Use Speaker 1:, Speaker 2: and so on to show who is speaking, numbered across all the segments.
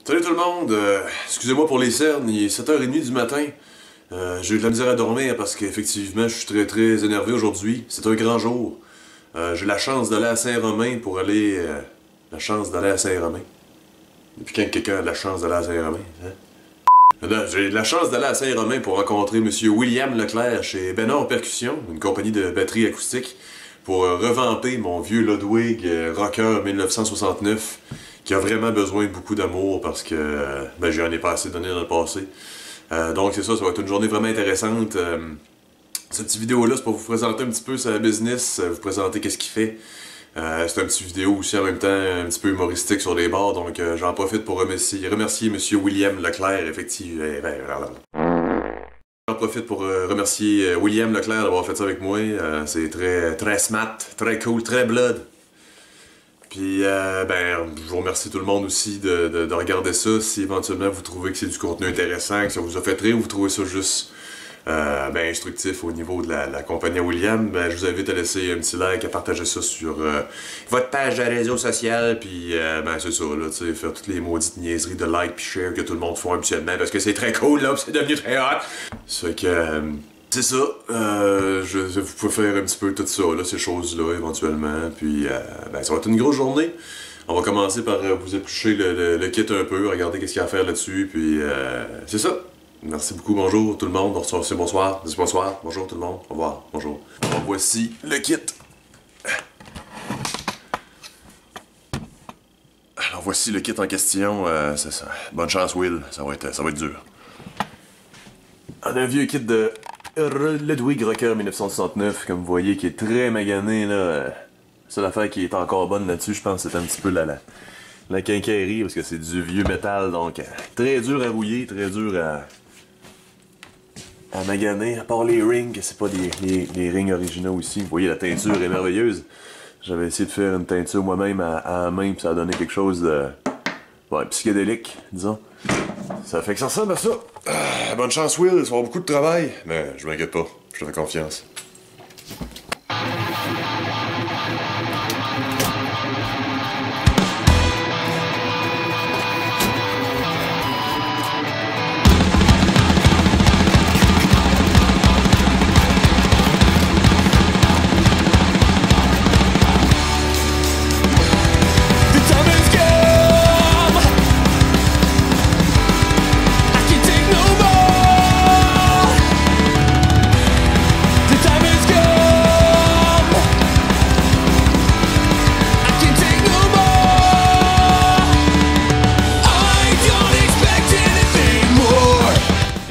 Speaker 1: Salut tout le monde, excusez-moi pour les cernes, il est 7h30 du matin. J'ai eu de la misère à dormir parce qu'effectivement je suis très énervé aujourd'hui. C'est un grand jour. J'ai la chance d'aller à Saint-Romain pour aller... la chance d'aller à Saint-Romain. Depuis quand quelqu'un a de la chance d'aller à Saint-Romain, hein? J'ai la chance d'aller à Saint-Romain pour rencontrer M. William Leclerc chez Bénard Percussion, une compagnie de batterie acoustique, pour revamper mon vieux Ludwig Rocker 1969, qui a vraiment besoin de beaucoup d'amour parce que j'en ai pas assez donné dans le passé. Donc c'est ça va être une journée vraiment intéressante. Cette petite vidéo-là, c'est pour vous présenter un petit peu sa business, vous présenter qu'est-ce qu'il fait. C'est un petit vidéo aussi en même temps un petit peu humoristique sur les bords, donc j'en profite pour remercier M. William Leclerc, effectivement. J'en profite pour remercier William Leclerc d'avoir fait ça avec moi. C'est très smart, très cool, très blood. Puis, je vous remercie tout le monde aussi de regarder ça. Si éventuellement vous trouvez que c'est du contenu intéressant, que ça vous a fait rire, ou vous trouvez ça juste instructif au niveau de la compagnie William, je vous invite à laisser un petit like, à partager ça sur votre page de réseau social, puis c'est ça, là, tu sais, faire toutes les maudites niaiseries de like puis share que tout le monde fait habituellement, parce que c'est très cool, là, c'est devenu très hot. C'est que... c'est ça, vous pouvez faire un petit peu tout ça, là, ces choses-là, éventuellement, puis ça va être une grosse journée. On va commencer par vous éplucher le kit un peu, regarder qu'est-ce qu'il y a à faire là-dessus, puis c'est ça. Merci beaucoup, bonjour tout le monde, c'est bonsoir, dis bonsoir, bonjour tout le monde, au revoir, bonjour. Alors voici le kit. Alors voici le kit en question, c'est ça. Bonne chance Will, ça va être dur. On a un vieux kit de Ludwig Rocker 1969, comme vous voyez, qui est très magané, là. La seule affaire qui est encore bonne là-dessus, je pense, c'est un petit peu la quincaillerie, parce que c'est du vieux métal, donc très dur à rouiller, très dur à maganer, à part les rings, c'est pas les rings originaux ici. Vous voyez, la teinture est merveilleuse. J'avais essayé de faire une teinture moi-même à la main, puis ça a donné quelque chose de psychédélique, disons. Ça fait que ça ressemble à ça. Bonne chance, Will, ça va avoir beaucoup de travail, mais je m'inquiète pas, je te fais confiance.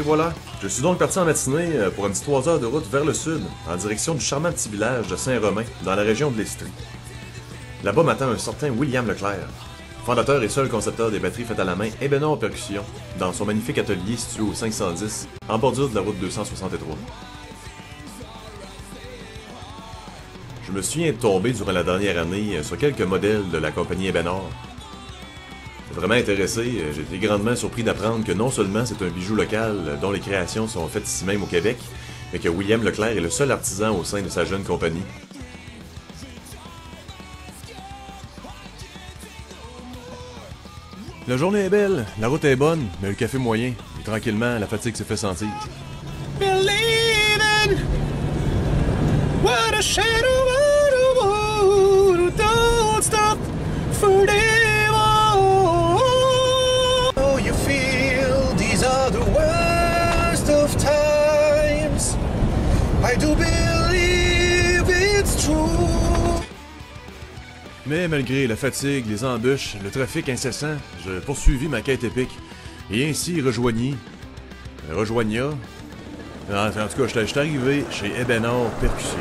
Speaker 1: Voilà, je suis donc parti en matinée pour une petite 3 heures de route vers le sud, en direction du charmant petit village de Saint-Romain, dans la région de l'Estrie. Là-bas m'attend un certain William Leclerc, fondateur et seul concepteur des batteries faites à la main et Bénard Percussion, dans son magnifique atelier situé au 510, en bordure de la route 263. Je me souviens de tomber durant la dernière année sur quelques modèles de la compagnie Bénard. Vraiment intéressé, j'ai été grandement surpris d'apprendre que non seulement c'est un bijou local dont les créations sont faites ici même au Québec, mais que William Leclerc est le seul artisan au sein de sa jeune compagnie. La journée est belle, la route est bonne, mais le café moyen, et tranquillement, la fatigue se fait sentir. Believing what a shadow don't stop for I do believe it's true. Mais malgré la fatigue, les embûches, le trafic incessant, je poursuivis ma quête épique. Et ainsi rejoigna. En tout cas, je suis arrivé chez Bénard Percussion.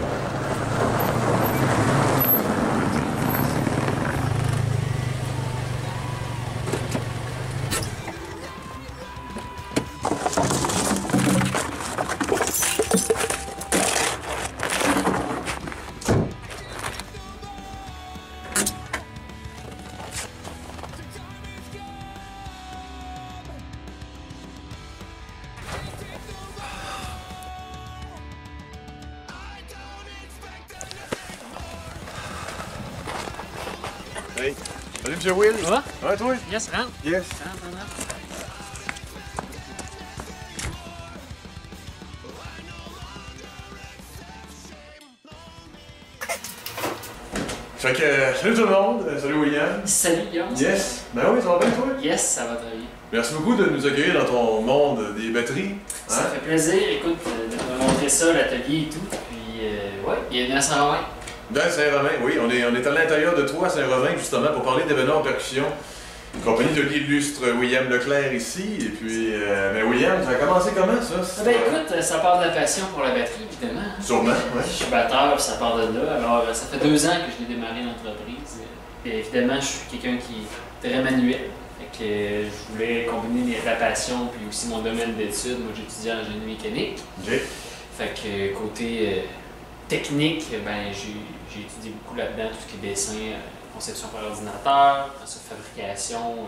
Speaker 1: Salut, M. Will.
Speaker 2: Ça va?
Speaker 1: Ouais, toi?
Speaker 2: Yes, rentre.
Speaker 1: Yes.
Speaker 2: Rentre.
Speaker 1: Fait que, salut tout le monde. Salut, William.
Speaker 2: Salut, Guillaume.
Speaker 1: Yes. Ben oui, ça va bien, toi?
Speaker 2: Yes, ça va très bien.
Speaker 1: Merci beaucoup de nous accueillir dans ton monde des batteries.
Speaker 2: Ça fait plaisir, écoute, de me montrer ça, l'atelier et tout. Puis, ouais, bienvenue à Saint-Romain.
Speaker 1: Dans Saint-Romain, oui. On est à l'intérieur de toi, Saint-Romain, justement, pour parler d'événements en percussion. Une compagnie de l'illustre William Leclerc ici. Et puis, ben William, ça a commencé comment, ça?
Speaker 2: Ben écoute, ça part de la passion pour la batterie, évidemment.
Speaker 1: Sûrement, oui.
Speaker 2: Je suis batteur, puis ça part de là. Alors, ça fait 2 ans que je l'ai démarré l'entreprise. Et évidemment, je suis quelqu'un qui est très manuel. Fait que je voulais combiner la passion puis aussi mon domaine d'études. Moi, j'étudie en génie mécanique.
Speaker 1: OK.
Speaker 2: Fait que côté technique, ben j'ai étudié beaucoup là-dedans, tout ce qui est dessin, conception par ordinateur, ensuite fabrication,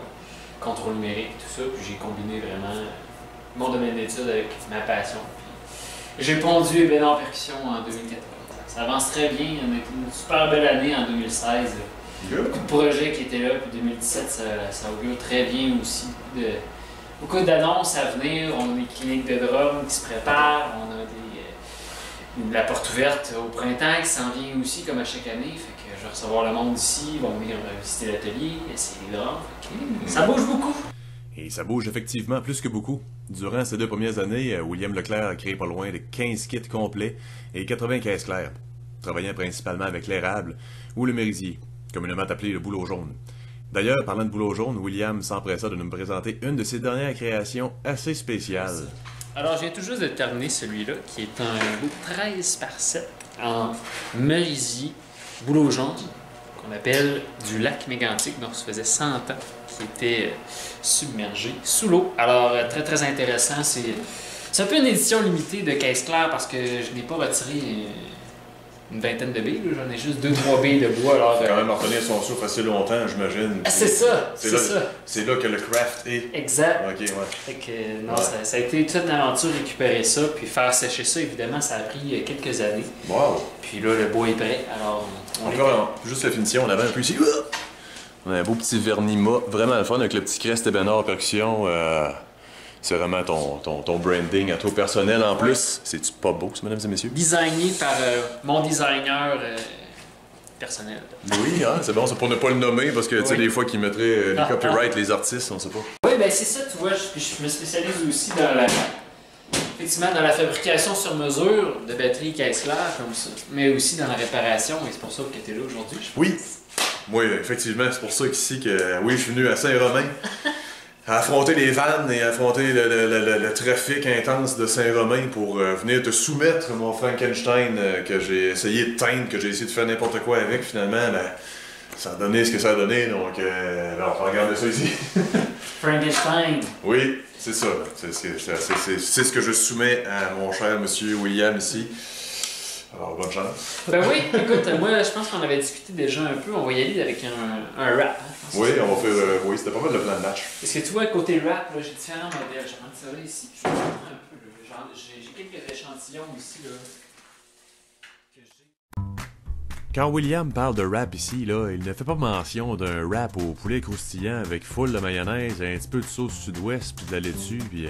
Speaker 2: contrôle numérique, tout ça. Puis j'ai combiné vraiment mon domaine d'études avec ma passion. Puis j'ai pondu Ebénard en percussion en 2014. Ça avance très bien. On a été une super belle année en 2016.
Speaker 1: Good.
Speaker 2: Beaucoup de projets qui étaient là, puis 2017, ça augure très bien aussi. Beaucoup d'annonces à venir. On a des cliniques de drum qui se préparent. On a la porte ouverte au printemps qui s'en vient aussi, comme à chaque année. Fait que je vais recevoir le monde ici. Ils vont venir visiter l'atelier, essayer les drums. Ça bouge beaucoup.
Speaker 1: Et ça bouge effectivement plus que beaucoup. Durant ces 2 premières années, William Leclerc a créé pas loin de 15 kits complets et 80 caisses claires, travaillant principalement avec l'érable ou le merisier, communément appelé le bouleau jaune. D'ailleurs, parlant de bouleau jaune, William s'empressa de nous présenter une de ses dernières créations assez spéciales.
Speaker 2: Alors, je viens tout juste de terminer celui-là, qui est un beau 13 par 7 en merisier bouleau jaune, qu'on appelle du lac mégantic, donc ça faisait 100 ans, qui était submergé sous l'eau. Alors, très très intéressant. C'est un peu une édition limitée de caisse claire parce que je n'ai pas retiré une vingtaine de billes, j'en ai juste 2-3 billes de bois. Alors,
Speaker 1: Quand même, retenir son souffle assez longtemps, j'imagine.
Speaker 2: C'est ça, c'est ça.
Speaker 1: C'est là que le craft est.
Speaker 2: Exact.
Speaker 1: Ok, ouais.
Speaker 2: Fait que, non, ça a été toute une aventure récupérer ça, puis faire sécher ça, évidemment, ça a pris quelques années.
Speaker 1: Wow!
Speaker 2: Puis là, le bois est prêt, alors on
Speaker 1: Encore, juste la finition, on avait un peu ici. On a un beau petit vernis mat, vraiment le fun avec le petit crest Ebénard percussion. C'est vraiment ton branding à toi personnel en plus. C'est-tu pas beau, ça, mesdames et messieurs?
Speaker 2: designé par mon designer personnel.
Speaker 1: Oui, hein, c'est bon, c'est pour ne pas le nommer parce que, tu sais,
Speaker 2: Oui.
Speaker 1: des fois qu'ils mettraient les copyrights, les artistes, on sait pas.
Speaker 2: Oui, ben c'est ça, tu vois, je me spécialise aussi effectivement, dans la fabrication sur mesure de batteries caisse claire comme ça, mais aussi dans la réparation, et c'est pour ça que tu es là aujourd'hui.
Speaker 1: Oui, oui, effectivement, c'est pour ça qu'ici, oui, je suis venu à Saint-Romain. À affronter les vannes et affronter le trafic intense de Saint-Romain pour venir te soumettre mon Frankenstein que j'ai essayé de teindre, que j'ai essayé de faire n'importe quoi avec. Finalement, ben, ça a donné ce que ça a donné, donc ben, on va regarder ça ici.
Speaker 2: Frankenstein.
Speaker 1: Oui, c'est ça. C'est ce que je soumets à mon cher monsieur William ici. Alors, bonne chance.
Speaker 2: Ben oui, écoute, moi je pense qu'on avait discuté déjà un peu, on va y aller avec un rap. Hein,
Speaker 1: Oui, on va faire. Oui, c'était pas mal le plan de match.
Speaker 2: Parce que tu vois, côté rap, j'ai différents modèles. Je rentre ça là ici, je vais vous montrer un peu. J'ai quelques échantillons ici. Là, que j'ai.
Speaker 1: Quand William parle de rap ici, là, il ne fait pas mention d'un rap au poulet croustillant avec full de mayonnaise, un petit peu de sauce sud-ouest, puis de la laitue, puis...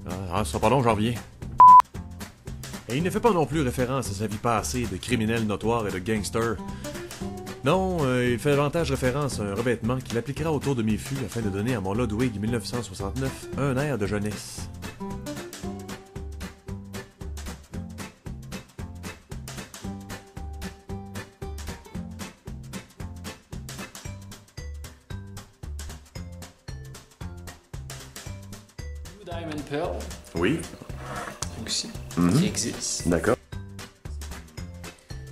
Speaker 1: ça sera pas long, j'en reviens. Et il ne fait pas non plus référence à sa vie passée de criminel notoire et de gangster. Non, il fait davantage référence à un revêtement qu'il appliquera autour de mes fûts afin de donner à mon Ludwig 1969 un air de jeunesse.
Speaker 2: Blue Diamond Pearl
Speaker 1: Oui.
Speaker 2: aussi, qui existe.
Speaker 1: D'accord.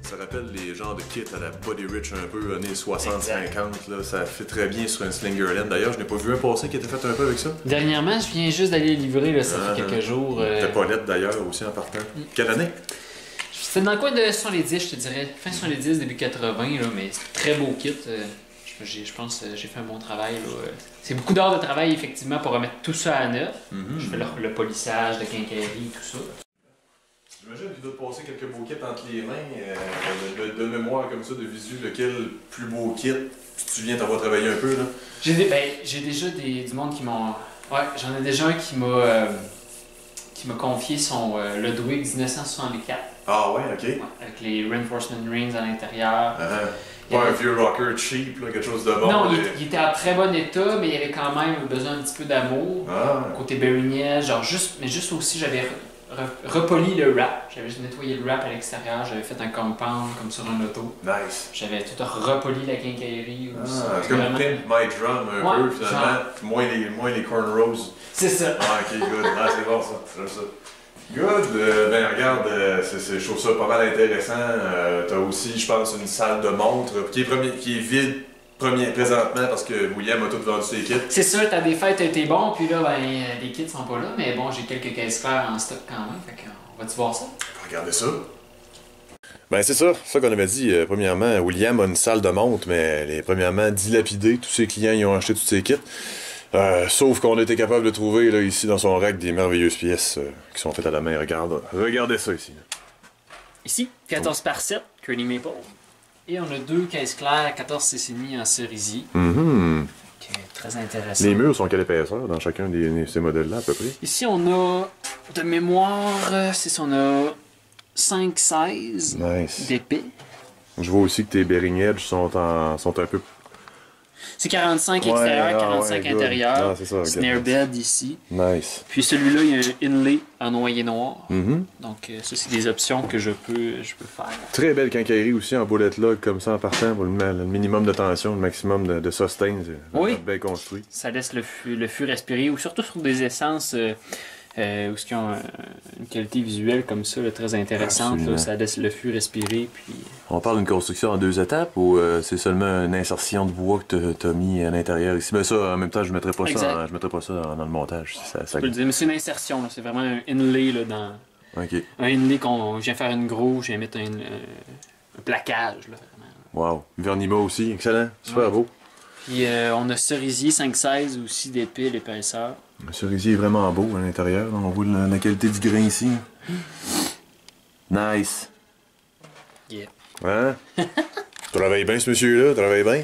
Speaker 1: Ça rappelle les genres de kits à la Body Rich un peu, années 60-50, là. Ça fait très bien sur un Slingerland. D'ailleurs, je n'ai pas vu un passer qui était fait un peu avec ça.
Speaker 2: Dernièrement, je viens juste d'aller livrer, là, ça fait quelques jours.
Speaker 1: T'es Paulette d'ailleurs aussi en partant. Quelle année?
Speaker 2: C'était dans le coin de 70, je te dirais. Fin 70, début 80, là, mais c'est un très beau kit. Je pense que j'ai fait un bon travail. C'est beaucoup d'heures de travail, effectivement, pour remettre tout ça à neuf. Je fais le polissage, le quincaillerie, tout ça.
Speaker 1: J'imagine qu'il doit te passer quelques beaux kits entre les mains, de mémoire comme ça, de visu, lequel plus beau kit, tu te souviens t'avoir travaillé un peu là?
Speaker 2: J'ai déjà du monde qui m'ont... Ouais, j'en ai déjà un qui m'a confié son Ludwig 1964.
Speaker 1: Ah ouais, ok.
Speaker 2: Ouais, avec les reinforcement rings à l'intérieur.
Speaker 1: Pas un vieux rocker cheap, là, quelque chose de bon.
Speaker 2: Non, il était en très bon état, mais il avait quand même besoin un petit peu d'amour. Côté Berignet, genre juste aussi, j'avais repoli le wrap. J'avais juste nettoyé le wrap à l'extérieur, j'avais fait un compound comme sur un auto.
Speaker 1: Nice.
Speaker 2: J'avais tout repoli la quincaillerie aussi.
Speaker 1: C'est comme Pimp My Drum un peu finalement, moins les cornrows.
Speaker 2: C'est ça.
Speaker 1: Ah ok, good. Ah, c'est bon ça, j'aime ça. Good, ben regarde, je trouve ça pas mal intéressant. T'as aussi, je pense, une salle de montre qui est vide présentement parce que William a tout vendu ses kits.
Speaker 2: C'est ça, le temps des fêtes a été bon, puis là, ben, les kits sont pas là, mais bon, j'ai quelques caisses claires en stock quand même, fait qu'on va-tu voir ça?
Speaker 1: Regardez ça. Ben c'est ça qu'on avait dit. Premièrement, William a une salle de montre, mais elle est premièrement dilapidée. Tous ses clients y ont acheté tous ses kits. Sauf qu'on a été capable de trouver là, ici dans son rack des merveilleuses pièces qui sont faites à la main. Regardez ça ici.
Speaker 2: Ici, 14 par 7, Curly Maple. Et on a deux caisses claires, 14 6,5 en cerisier. Qui est très intéressant.
Speaker 1: Les murs sont quelle épaisseur dans chacun de ces modèles-là à peu près?
Speaker 2: Ici, on a de mémoire, on a 5-16 d'épais.
Speaker 1: Je vois aussi que tes bearing edge sont un peu...
Speaker 2: C'est 45 extérieur, 45 intérieur.
Speaker 1: Ah, c'est ça,
Speaker 2: Snare bed ici.
Speaker 1: Nice.
Speaker 2: Puis celui-là, il y a un inlay en noyer noir. Donc ça, c'est des options que je peux faire.
Speaker 1: Très belle quincaillerie aussi en bullet log comme ça en partant pour le minimum de tension, le maximum de sustain.
Speaker 2: Oui.
Speaker 1: Bien construit.
Speaker 2: Ça laisse le fût respirer, ou surtout sur des essences où qui ont une qualité visuelle comme ça, là, très intéressante. Là, ça laisse le fût respirer. Puis...
Speaker 3: On parle d'une construction en 2 étapes ou c'est seulement une insertion de bois que tu as mis à l'intérieur ici? Mais ça, en même temps, je mettrais pas ça dans le montage.
Speaker 2: Je peux le dire, mais c'est une insertion. C'est vraiment un inlay là, dans...
Speaker 3: OK.
Speaker 2: Un inlay qu'on... Je viens faire une grosse, je viens mettre un plaquage. Là, vraiment.
Speaker 1: Wow. Vernima aussi, excellent. Super beau.
Speaker 2: Puis on a cerisier 5-16 aussi d'épais, l'épaisseur.
Speaker 1: Le cerisier est vraiment beau à l'intérieur. On voit la qualité du grain ici.
Speaker 3: Nice.
Speaker 2: Yeah.
Speaker 1: Hein? Travaille bien ce monsieur-là, travaille bien.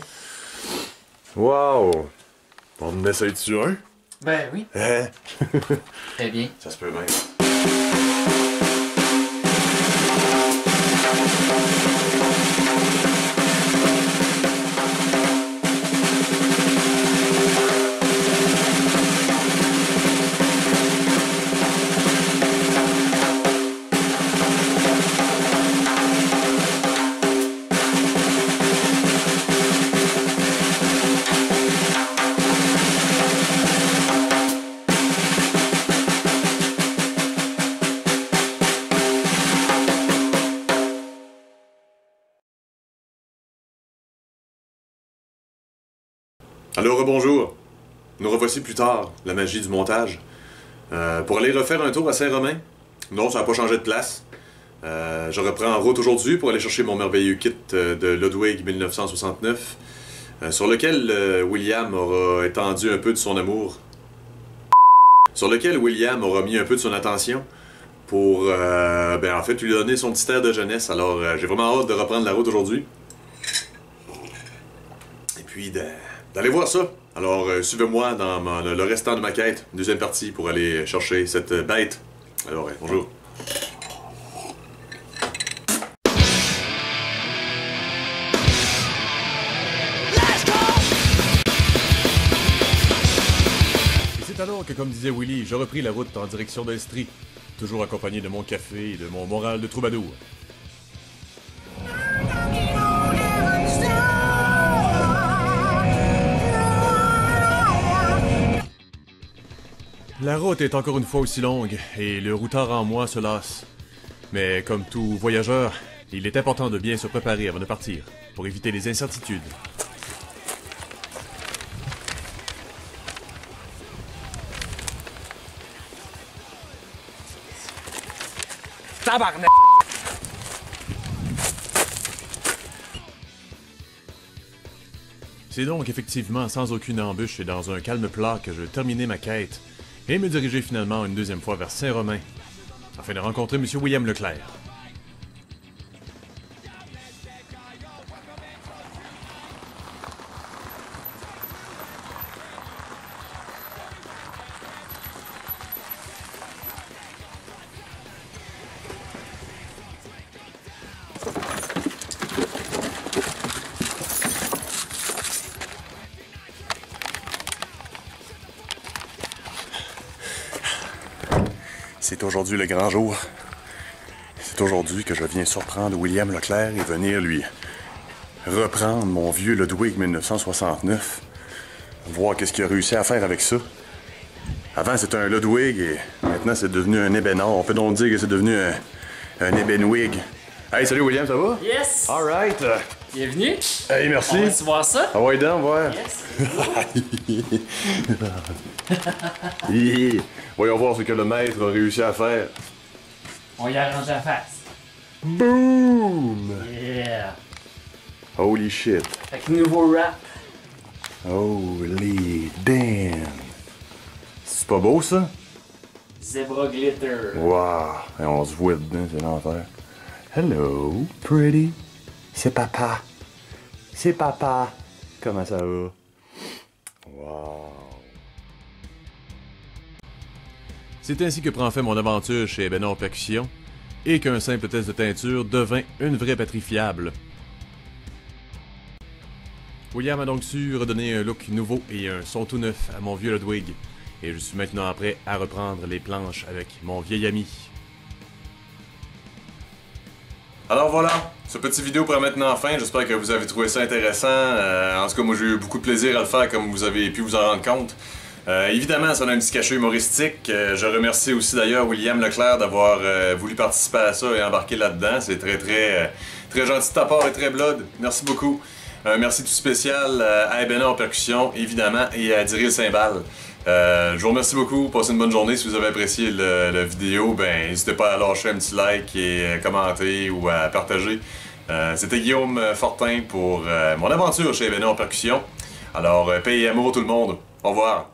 Speaker 1: Wow! On en essaye-tu un?
Speaker 2: Ben oui.
Speaker 1: Hein?
Speaker 2: Très bien.
Speaker 1: Ça se peut bien. Alors, bonjour. Nous revoici plus tard, la magie du montage. Pour aller refaire un tour à Saint-Romain. Non, ça n'a pas changé de place. Je reprends en route aujourd'hui pour aller chercher mon merveilleux kit de Ludwig 1969, sur lequel William aura étendu un peu de son amour. Sur lequel William aura mis un peu de son attention pour, en fait, lui donner son petit air de jeunesse. Alors, j'ai vraiment hâte de reprendre la route aujourd'hui. Et puis, d'aller voir ça. Alors, suivez-moi dans le restant de ma quête, deuxième partie, pour aller chercher cette bête. Alors, bonjour. Et c'est alors que, comme disait Willy, je repris la route en direction d'Estrie, toujours accompagné de mon café et de mon moral de troubadour. La route est encore une fois aussi longue, et le routard en moi se lasse. Mais comme tout voyageur, il est important de bien se préparer avant de partir, pour éviter les incertitudes.
Speaker 4: Tabarnak!
Speaker 1: C'est donc effectivement sans aucune embûche et dans un calme plat que je terminai ma quête, et me dirigeai finalement une deuxième fois vers Saint-Romain. afin de rencontrer M. William Leclerc.
Speaker 4: C'est aujourd'hui le grand jour. C'est aujourd'hui que je viens surprendre William Leclerc et venir lui reprendre mon vieux Ludwig 1969. Voir qu'est-ce qu'il a réussi à faire avec ça. Avant, c'était un Ludwig et maintenant, c'est devenu un ébénard. On peut donc dire que c'est devenu un ébénwig. Hey, salut William, ça va?
Speaker 2: Yes!
Speaker 4: All right.
Speaker 2: Bienvenue.
Speaker 4: Hey, merci.
Speaker 2: On va-tu voir ça?
Speaker 4: Ah ouais, donc, ouais.
Speaker 2: Yes!
Speaker 4: Voyons voir ce que le maître a réussi à faire.
Speaker 2: On y arrange la face.
Speaker 4: Boom!
Speaker 2: Yeah!
Speaker 4: Holy shit.
Speaker 2: Fait que nouveau rap.
Speaker 4: Holy damn. C'est pas beau, ça?
Speaker 2: Zebra glitter.
Speaker 4: Wow. Et on se voit dedans, c'est l'enfer. Hello, pretty. C'est papa. C'est papa. Comment ça va? Wow.
Speaker 1: C'est ainsi que prend fin mon aventure chez Ebenor Percussion et qu'un simple test de teinture devint une vraie batterie fiable. William a donc su redonner un look nouveau et un son tout neuf à mon vieux Ludwig, et je suis maintenant prêt à reprendre les planches avec mon vieil ami. Alors voilà, ce petit vidéo prend maintenant fin. J'espère que vous avez trouvé ça intéressant. En tout cas, moi j'ai eu beaucoup de plaisir à le faire, comme vous avez pu vous en rendre compte. Évidemment, ça a un petit cachet humoristique. Je remercie aussi d'ailleurs William Leclerc d'avoir voulu participer à ça et embarquer là-dedans. C'est très gentil de ta part et très blood. Merci beaucoup. Merci tout spécial à Ebenor Percussion, évidemment, et à Diril Cymbal. Je vous remercie beaucoup. Passez une bonne journée. Si vous avez apprécié la vidéo, ben n'hésitez pas à lâcher un petit like et commenter ou à partager. C'était Guillaume Fortin pour mon aventure chez Ebenor Percussion. Alors, paix et amour tout le monde. Au revoir.